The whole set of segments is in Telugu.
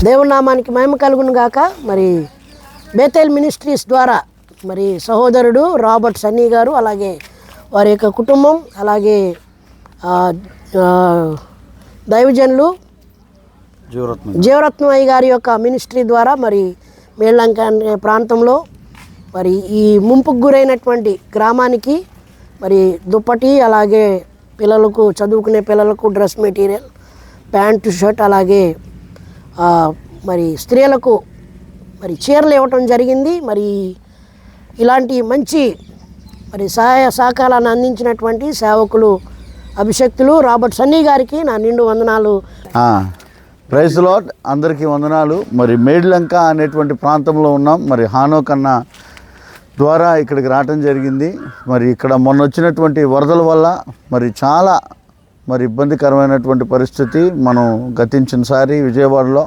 దేవుని నామానికి మహిమ కలుగును గాక. మరి బేతేల్ మినిస్ట్రీస్ ద్వారా మరి సహోదరుడు రాబర్ట్ సన్నీ గారు, అలాగే వారి యొక్క కుటుంబం, అలాగే దైవజనులు జీవరత్నమయ్య గారి యొక్క మినిస్ట్రీ ద్వారా మరి మేళ్ళంక అనే ప్రాంతంలో మరి ఈ ముంపుకు గురైనటువంటి గ్రామానికి మరి దుప్పటి, అలాగే పిల్లలకు చదువుకునే పిల్లలకు డ్రెస్ మెటీరియల్, ప్యాంటు షర్ట్, అలాగే మరి స్త్రీలకు మరి చీరలు ఇవ్వటం జరిగింది. మరి ఇలాంటి మంచి మరి సహాయ సహకారాన్ని అందించినటువంటి సేవకులు అభిషక్తులు రాబర్ట్ సన్నీ గారికి నా నిండు వందనాలు. ప్రైజ్ లార్డ్, అందరికీ వందనాలు. మరి మేడ్లంక అనేటువంటి ప్రాంతంలో ఉన్నాం. మరి హానోక్ అన్న ద్వారా ఇక్కడికి రావటం జరిగింది. మరి ఇక్కడ మొన్న వచ్చినటువంటి వరదల వల్ల మరి చాలా మరి ఇబ్బందికరమైనటువంటి పరిస్థితి. మనం గతించినసారి విజయవాడలో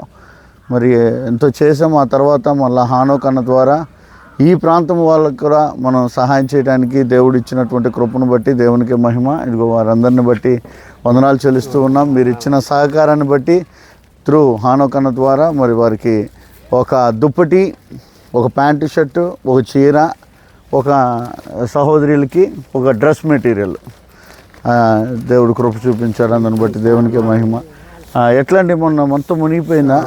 మరి ఎంతో చేసాం. ఆ తర్వాత మళ్ళీ హానోక్ అన్న ద్వారా ఈ ప్రాంతం వాళ్ళకు కూడా మనం సహాయం చేయడానికి దేవుడు ఇచ్చినటువంటి కృపను బట్టి దేవునికి మహిమ. ఇదిగో వారందరిని బట్టి వందనాలు చెల్లిస్తూ ఉన్నాం. మీరు ఇచ్చిన సహకారాన్ని బట్టి త్రూ హానోక్ అన్న ద్వారా మరి వారికి ఒక దుప్పటి, ఒక ప్యాంటు షర్టు, ఒక చీర, ఒక సహోదరులకి ఒక డ్రెస్ మెటీరియల్ దేవుడు కృప చూపించాడు. అందుని బట్టి దేవునికి మహిమ. ఎట్లా అండి, మొన్న మొత్తం మునిగిపోయిందా?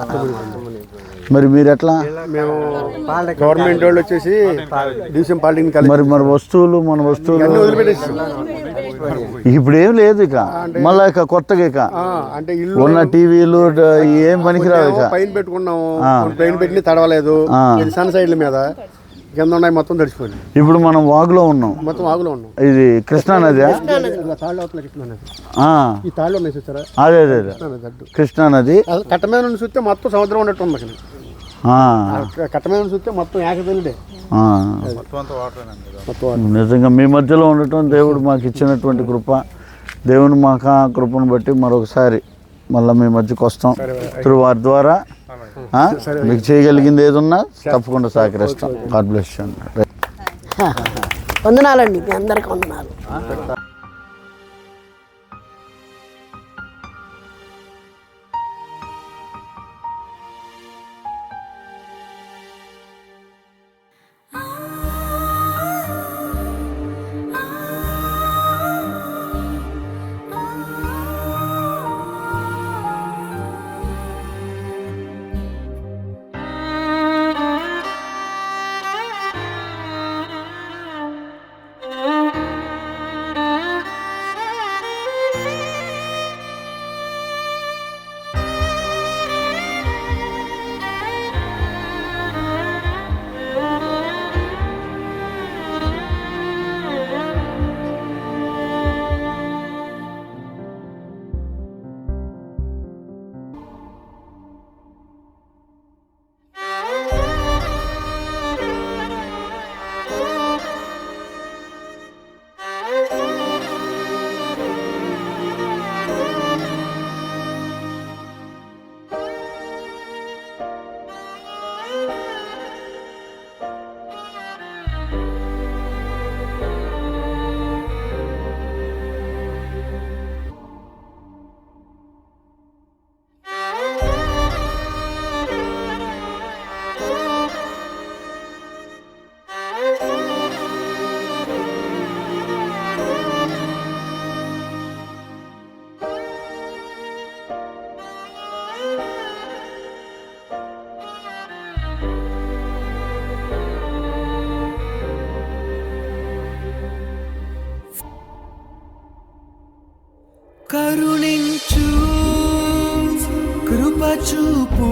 మరి మీరు ఎట్లా? మేము గవర్నమెంట్ వాళ్ళు వచ్చేసి మరి వస్తువులు మన వస్తువులు ఇప్పుడు ఏం లేదు. ఇక మళ్ళీ ఇక కొత్తగా ఇక అంటే ఉన్న టీవీలు ఏం పనికిరావు. ఇక పైన పెట్టుకున్నాము, పైన పెట్టి తడవలేదు. సన్ సైడ్ల మీద కింద ఉన్నాయి, మొత్తం తడిచిపోయింది. ఇప్పుడు మనం వాగులో ఉన్నాం, మొత్తం వాగులో ఉన్నాం. ఇది కృష్ణా నది. ఈ తాళ్ళు ఉన్నాయి చూస్తారా? అదే అదే కృష్ణా నది. కట్ట మీద నుంచి చూస్తే మొత్తం సముద్రం ఉన్నట్టు ఉంది. కట్ట మీద నుంచి చూస్తే మొత్తం ఏకతెలుడే. నిజంగా మీ మధ్యలో ఉండటం దేవుడు మాకు ఇచ్చినటువంటి కృప. దేవుని మాకు కృపను బట్టి మరొకసారి మళ్ళీ మీ మధ్యకి వస్తాం. వారి ద్వారా మీకు చేయగలిగింది ఏదున్నా తప్పకుండా సహకరిస్తాం. God bless you. వందనాలండి, మీ అందరికీ వందనాలు. కరుణించు, కృప చూపు.